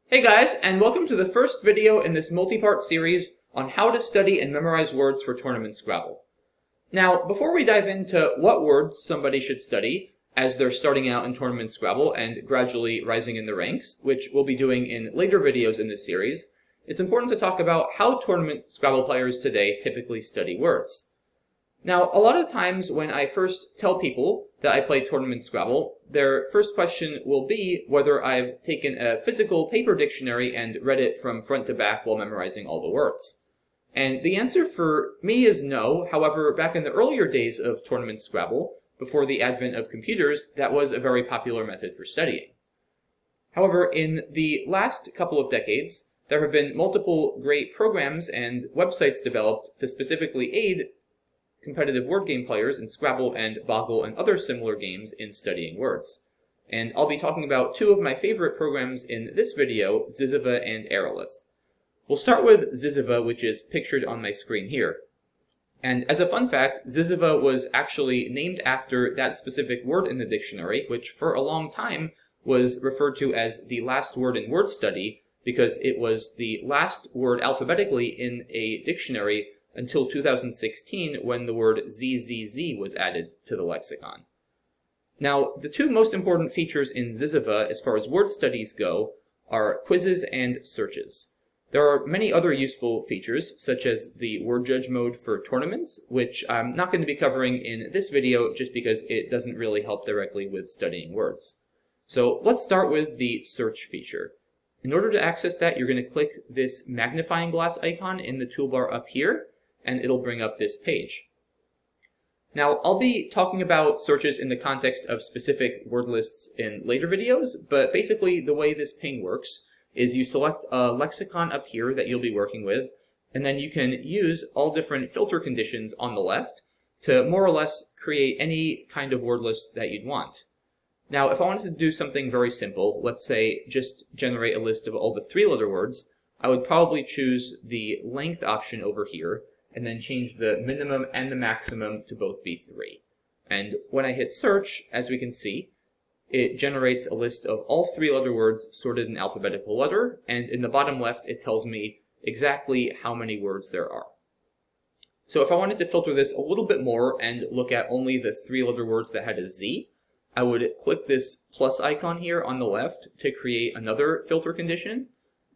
Hey guys, and welcome to the first video in this multi-part series on how to study and memorize words for tournament Scrabble. Now, before we dive into what words somebody should study as they're starting out in tournament Scrabble and gradually rising in the ranks, which we'll be doing in later videos in this series, it's important to talk about how tournament Scrabble players today typically study words. Now, a lot of times when I first tell people that I play tournament Scrabble, their first question will be whether I've taken a physical paper dictionary and read it from front to back while memorizing all the words. And the answer for me is no. However, back in the earlier days of tournament Scrabble, before the advent of computers, that was a very popular method for studying. However, in the last couple of decades, there have been multiple great programs and websites developed to specifically aid competitive word game players in Scrabble and Boggle and other similar games in studying words. And I'll be talking about two of my favorite programs in this video, Ziziva and Aerolith. We'll start with Ziziva, which is pictured on my screen here. And as a fun fact, Ziziva was actually named after that specific word in the dictionary, which for a long time was referred to as the last word in word study because it was the last word alphabetically in a dictionary until 2016 when the word ZZZ was added to the lexicon. Now, the two most important features in Ziziva as far as word studies go are quizzes and searches. There are many other useful features, such as the word judge mode for tournaments, which I'm not going to be covering in this video just because it doesn't really help directly with studying words. So let's start with the search feature. In order to access that, you're going to click this magnifying glass icon in the toolbar up here, and it'll bring up this page. Now, I'll be talking about searches in the context of specific word lists in later videos, but basically the way this ping works is you select a lexicon up here that you'll be working with, and then you can use all different filter conditions on the left to more or less create any kind of word list that you'd want. Now, if I wanted to do something very simple, let's say just generate a list of all the three-letter words, I would probably choose the length option over here, and then change the minimum and the maximum to both be 3. And when I hit search, as we can see, it generates a list of all three-letter words sorted in alphabetical order, and in the bottom left it tells me exactly how many words there are. So if I wanted to filter this a little bit more and look at only the three-letter words that had a Z, I would click this plus icon here on the left to create another filter condition.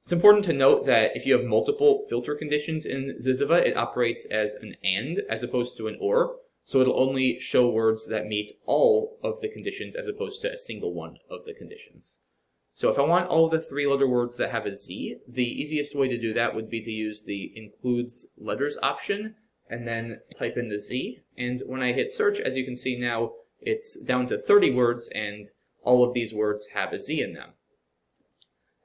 It's important to note that if you have multiple filter conditions in Ziziva, it operates as an AND as opposed to an OR, so it'll only show words that meet all of the conditions as opposed to a single one of the conditions. So if I want all of the three-letter words that have a Z, the easiest way to do that would be to use the includes letters option and then type in the Z. And when I hit search, as you can see now, it's down to 30 words and all of these words have a Z in them.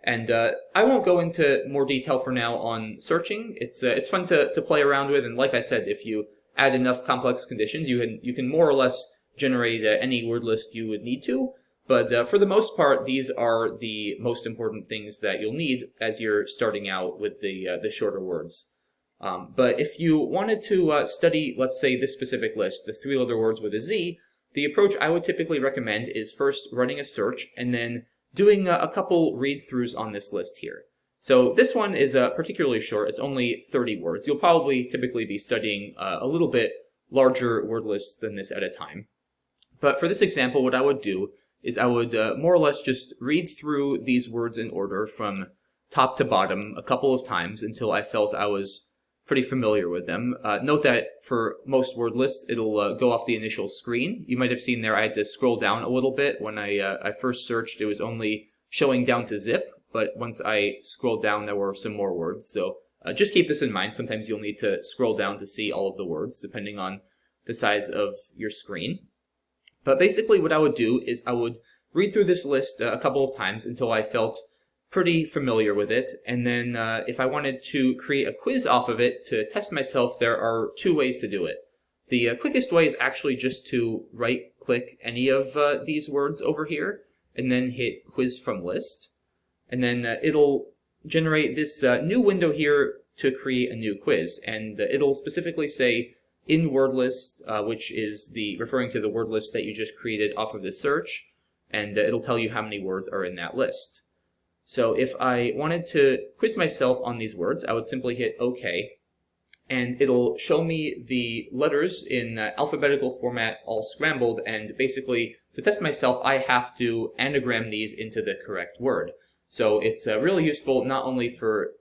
And I won't go into more detail for now on searching. It's fun to play around with, and like I said, if you add enough complex conditions, you can more or less generate any word list you would need to. But for the most part, these are the most important things that you'll need as you're starting out with the shorter words. But if you wanted to study, let's say, this specific list, the three-letter words with a Z, the approach I would typically recommend is first running a search and then doing a couple read-throughs on this list here. So this one is particularly short. It's only 30 words. You'll probably typically be studying a little bit larger word lists than this at a time. But for this example, what I would do is I would more or less just read through these words in order from top to bottom a couple of times until I felt I was pretty familiar with them. Note that for most word lists, it'll go off the initial screen. You might have seen there I had to scroll down a little bit. When I first searched, it was only showing down to zip, but once I scrolled down, there were some more words. So just keep this in mind. Sometimes you'll need to scroll down to see all of the words, depending on the size of your screen. But basically what I would do is I would read through this list a couple of times until I felt pretty familiar with it, and then if I wanted to create a quiz off of it to test myself, there are two ways to do it. The quickest way is actually just to right-click any of these words over here, and then hit Quiz from List, and then it'll generate this new window here to create a new quiz, and it'll specifically say in word list, which is referring to the word list that you just created off of the search, and it'll tell you how many words are in that list. So if I wanted to quiz myself on these words, I would simply hit OK, and it'll show me the letters in alphabetical format all scrambled, and basically to test myself I have to anagram these into the correct word. So it's really useful not only for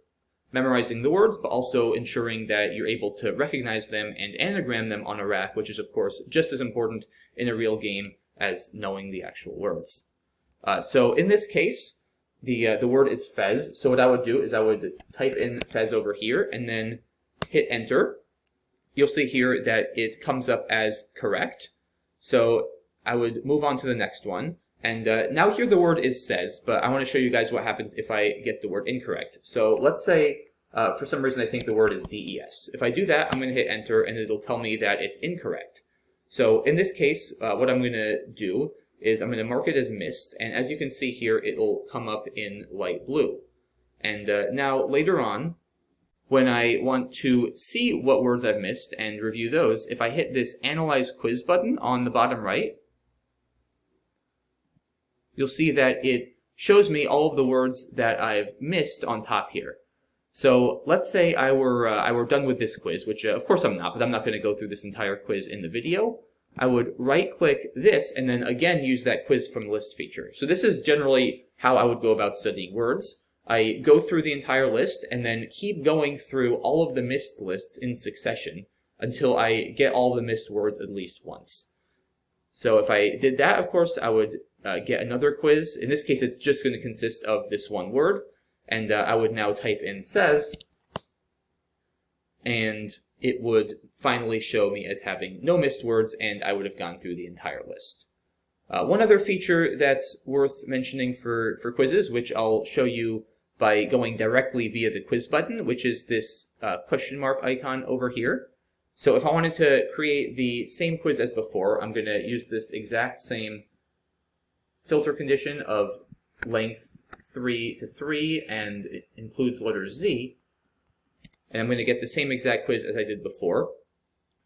memorizing the words, but also ensuring that you're able to recognize them and anagram them on a rack, which is of course just as important in a real game as knowing the actual words. So in this case, the word is fez. So what I would do is I would type in fez over here and then hit enter. You'll see here that it comes up as correct. So I would move on to the next one. And now here the word is says, but I want to show you guys what happens if I get the word incorrect. So let's say for some reason I think the word is zes. If I do that, I'm going to hit enter and it'll tell me that it's incorrect. So in this case, what I'm going to do is I'm going to mark it as missed. And as you can see here, it'll come up in light blue. And now later on, when I want to see what words I've missed and review those, if I hit this Analyze Quiz button on the bottom right, you'll see that it shows me all of the words that I've missed on top here. So let's say I were done with this quiz, which of course I'm not, but I'm not going to go through this entire quiz in the video. I would right-click this and then again use that quiz from list feature. So this is generally how I would go about studying words. I go through the entire list and then keep going through all of the missed lists in succession until I get all of the missed words at least once. So if I did that, of course, I would get another quiz. In this case, it's just going to consist of this one word. And I would now type in says, and it would finally show me as having no missed words, and I would have gone through the entire list. One other feature that's worth mentioning for quizzes, which I'll show you by going directly via the quiz button, which is this question mark icon over here. So if I wanted to create the same quiz as before, I'm going to use this exact same filter condition of length 3 to 3, and it includes letter Z. And I'm going to get the same exact quiz as I did before.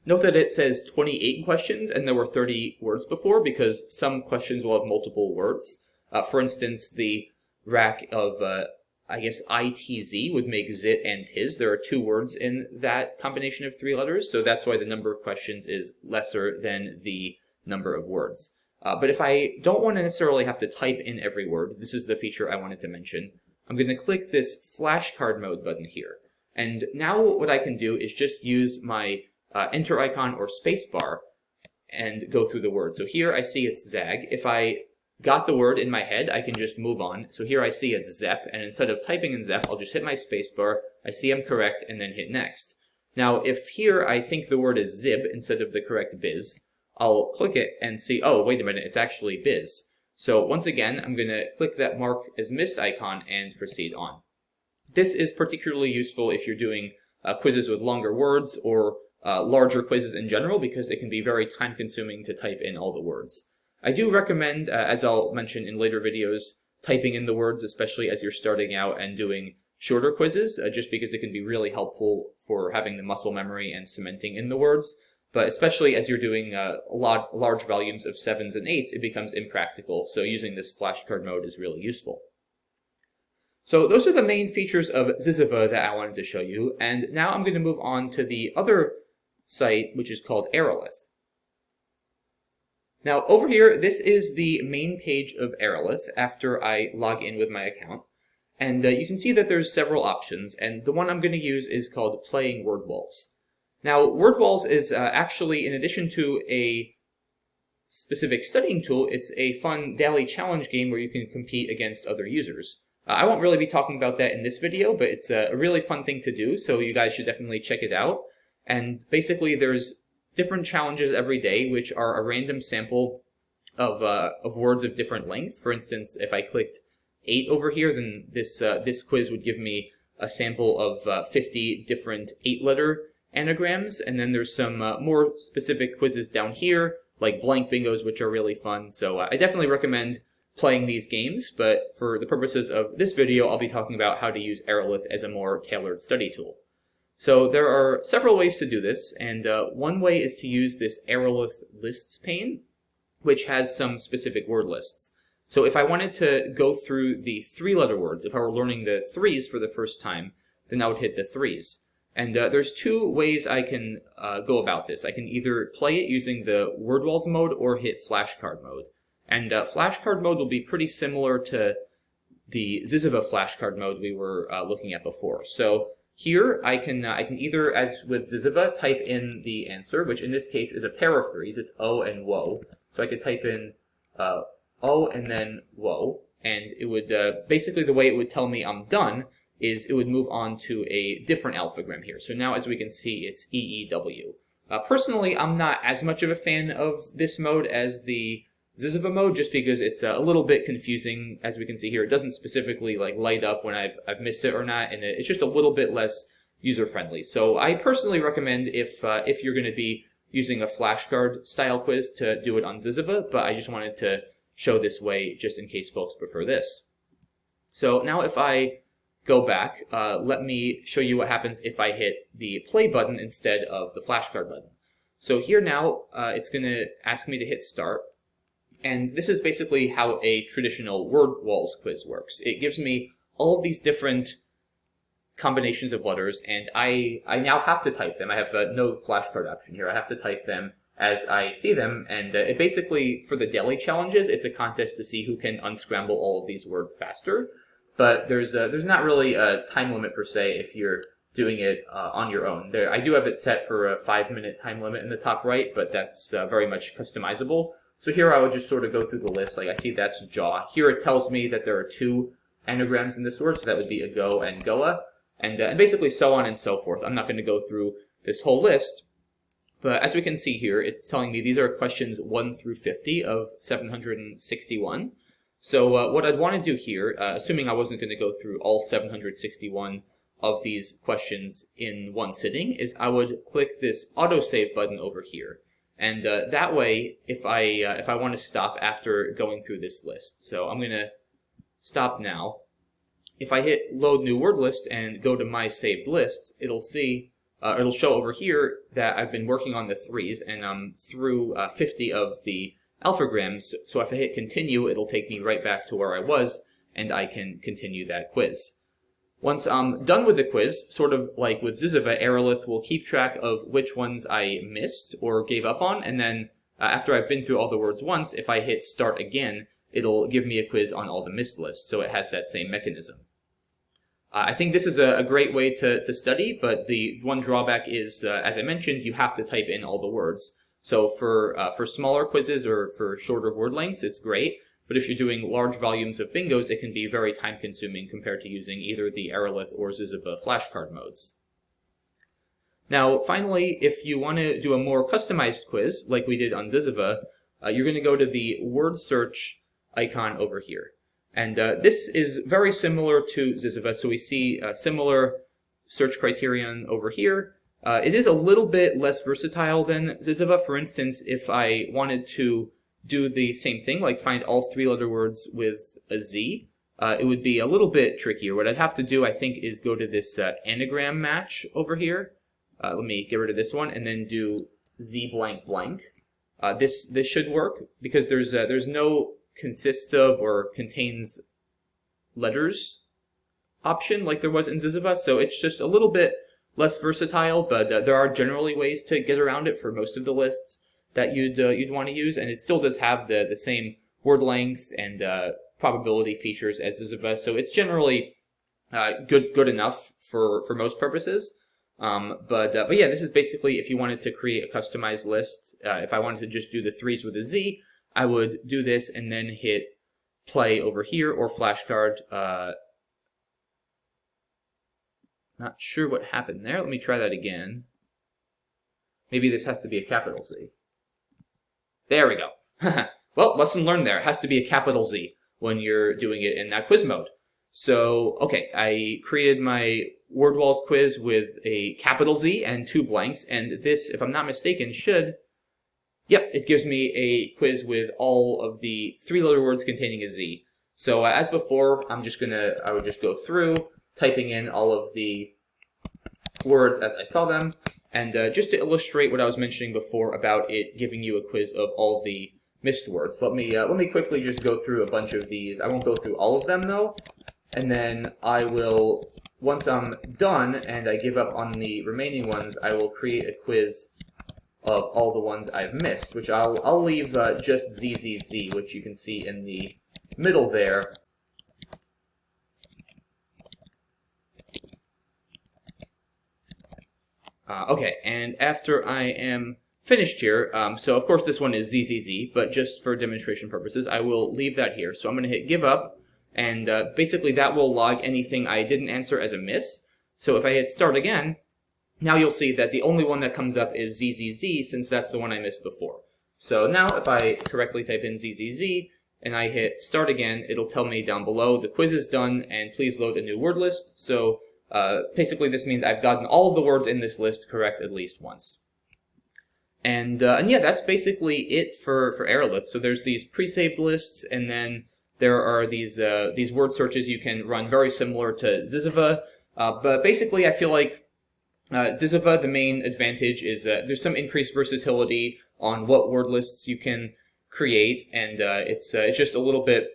Note that it says 28 questions, and there were 30 words before, because some questions will have multiple words. For instance, the rack of I guess ITZ would make zit and tiz. There are 2 words in that combination of 3 letters, so that's why the number of questions is lesser than the number of words. But if I don't want to necessarily have to type in every word, this is the feature I wanted to mention, I'm going to click this flashcard mode button here. And now what I can do is just use my enter icon or spacebar and go through the word. So here I see it's zag. If I got the word in my head, I can just move on. So here I see it's zep, and instead of typing in zep, I'll just hit my spacebar. I see I'm correct, and then hit next. Now, if here I think the word is zib instead of the correct biz, I'll click it and see, oh, wait a minute, it's actually biz. So once again, I'm going to click that mark as missed icon and proceed on. This is particularly useful if you're doing quizzes with longer words or larger quizzes in general, because it can be very time-consuming to type in all the words. I do recommend, as I'll mention in later videos, typing in the words, especially as you're starting out and doing shorter quizzes, just because it can be really helpful for having the muscle memory and cementing in the words. But especially as you're doing large volumes of 7s and 8s, it becomes impractical, so using this flashcard mode is really useful. So those are the main features of Ziziva that I wanted to show you, and now I'm going to move on to the other site, which is called Aerolith. Now over here, this is the main page of Aerolith after I log in with my account, and you can see that there's several options, and the one I'm going to use is called Playing Word Walls. Now, Word Walls is actually, in addition to a specific studying tool, it's a fun daily challenge game where you can compete against other users. I won't really be talking about that in this video, but it's a really fun thing to do, so you guys should definitely check it out. And basically, there's different challenges every day, which are a random sample of words of different length. For instance, if I clicked 8 over here, then this quiz would give me a sample of 50 different 8-letter anagrams, and then there's some more specific quizzes down here, like blank bingos, which are really fun. So I definitely recommend playing these games, but for the purposes of this video, I'll be talking about how to use Aerolith as a more tailored study tool. So there are several ways to do this, and one way is to use this Aerolith lists pane, which has some specific word lists. So if I wanted to go through the three-letter words, if I were learning the threes for the first time, then I would hit the threes. And there's two ways I can go about this. I can either play it using the word walls mode or hit flashcard mode. And flashcard mode will be pretty similar to the Ziziva flashcard mode we were looking at before. So here I can either, as with Ziziva, type in the answer, which in this case is a pair of threes. It's O and Wo. So I could type in O and then Wo, and it would basically the way it would tell me I'm done is it would move on to a different alphagram here. So now, as we can see, it's EEW. Personally, I'm not as much of a fan of this mode as the Ziziva mode, just because it's a little bit confusing. As we can see here, it doesn't specifically like light up when I've missed it or not, and it's just a little bit less user-friendly. So I personally recommend if you're going to be using a flashcard style quiz to do it on Ziziva, but I just wanted to show this way just in case folks prefer this. So now if I go back, let me show you what happens if I hit the play button instead of the flashcard button. So here now, it's going to ask me to hit start. And this is basically how a traditional word walls quiz works. It gives me all of these different combinations of letters, and I now have to type them. I have no flashcard option here. I have to type them as I see them, and it basically, for the daily challenges, it's a contest to see who can unscramble all of these words faster. But there's not really a time limit per se if you're doing it on your own. I do have it set for a 5-minute time limit in the top right, but that's very much customizable. So here I would just sort of go through the list. Like I see that's jaw. Here it tells me that there are 2 anagrams in this word, so that would be a go and goa, and basically so on and so forth. I'm not going to go through this whole list, but as we can see here, it's telling me these are questions 1 through 50 of 761. So what I'd want to do here, assuming I wasn't going to go through all 761 of these questions in one sitting, is I would click this autosave button over here. And that way, if I want to stop after going through this list, so I'm going to stop now. If I hit load new word list and go to my saved lists, it'll show over here that I've been working on the threes, and I'm through 50 of the alphagrams. So if I hit continue, it'll take me right back to where I was, and I can continue that quiz. Once I'm done with the quiz, sort of like with Ziziva, Aerolith will keep track of which ones I missed or gave up on, and then after I've been through all the words once, if I hit start again, it'll give me a quiz on all the missed lists, so it has that same mechanism. I think this is a great way to study, but the one drawback is, as I mentioned, you have to type in all the words. So for smaller quizzes or for shorter word lengths, it's great. But if you're doing large volumes of bingos, it can be very time-consuming compared to using either the Aerolith or Ziziva flashcard modes. Now, finally, if you want to do a more customized quiz, like we did on Ziziva, you're going to go to the word search icon over here. And this is very similar to Ziziva, so we see a similar search criterion over here. It is a little bit less versatile than Ziziva. For instance, if I wanted to do the same thing, like find all 3-letter words with a Z, it would be a little bit trickier. What I'd have to do, I think, is go to this anagram match over here. Let me get rid of this one, and then do Z blank blank. This should work, because there's no consists of or contains letters option like there was in Ziziva, so it's just a little bit less versatile, but there are generally ways to get around it for most of the lists that you'd want to use, and it still does have the same word length and probability features as Ziziva, so it's generally good enough for most purposes. But yeah, this is basically if you wanted to create a customized list. If I wanted to just do the threes with a Z, I would do this and then hit play over here or flashcard. Not sure what happened there. Let me try that again. Maybe this has to be a capital Z. There we go. Well, lesson learned there. It has to be a capital Z when you're doing it in that quiz mode. So, okay, I created my word walls quiz with a capital Z and 2 blanks, and this, if I'm not mistaken, should... Yep, it gives me a quiz with all of the 3-letter words containing a Z. So, as before, I would just go through, typing in all of the words as I saw them. And just to illustrate what I was mentioning before about it giving you a quiz of all the missed words. Let me quickly just go through a bunch of these. I won't go through all of them though, and then I will, once I'm done and I give up on the remaining ones, I will create a quiz of all the ones I've missed, which I'll leave just ZZZ, which you can see in the middle there. Okay, and after I am finished here, so of course this one is ZZZ, but just for demonstration purposes, I will leave that here. So I'm going to hit give up, and basically that will log anything I didn't answer as a miss. So if I hit start again, now you'll see that the only one that comes up is ZZZ, since that's the one I missed before. So now if I correctly type in ZZZ, and I hit start again, it'll tell me down below, the quiz is done, and please load a new word list. So basically this means I've gotten all of the words in this list correct at least once. And yeah, that's basically it for Aerolith. So there's these pre-saved lists, and then there are these word searches you can run very similar to Ziziva. But basically I feel like Ziziva, the main advantage is there's some increased versatility on what word lists you can create, and it's just a little bit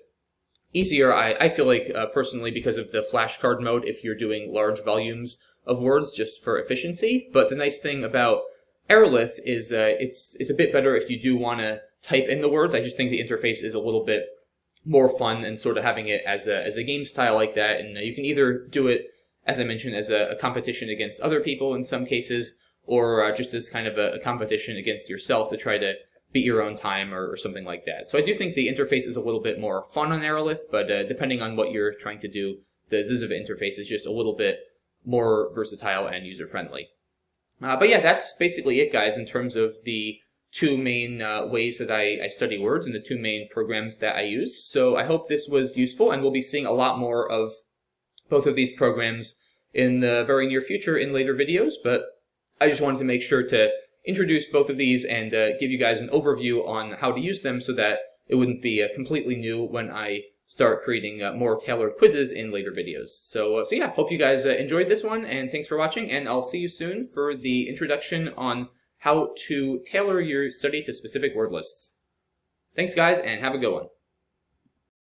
easier, I feel like, personally, because of the flashcard mode if you're doing large volumes of words just for efficiency. But the nice thing about Aerolith is it's a bit better if you do want to type in the words. I just think the interface is a little bit more fun, and sort of having it as a game style like that. And you can either do it, as I mentioned, as a competition against other people in some cases, or just as kind of a competition against yourself to try to beat your own time or something like that. So I do think the interface is a little bit more fun on Aerolith, but depending on what you're trying to do, the Ziziva interface is just a little bit more versatile and user-friendly. But yeah, that's basically it, guys, in terms of the two main ways that I study words and the two main programs that I use. So I hope this was useful, and we'll be seeing a lot more of both of these programs in the very near future in later videos, but I just wanted to make sure to introduce both of these and give you guys an overview on how to use them so that it wouldn't be completely new when I start creating more tailored quizzes in later videos. So yeah, hope you guys enjoyed this one, and thanks for watching, and I'll see you soon for the introduction on how to tailor your study to specific word lists. Thanks, guys, and have a good one.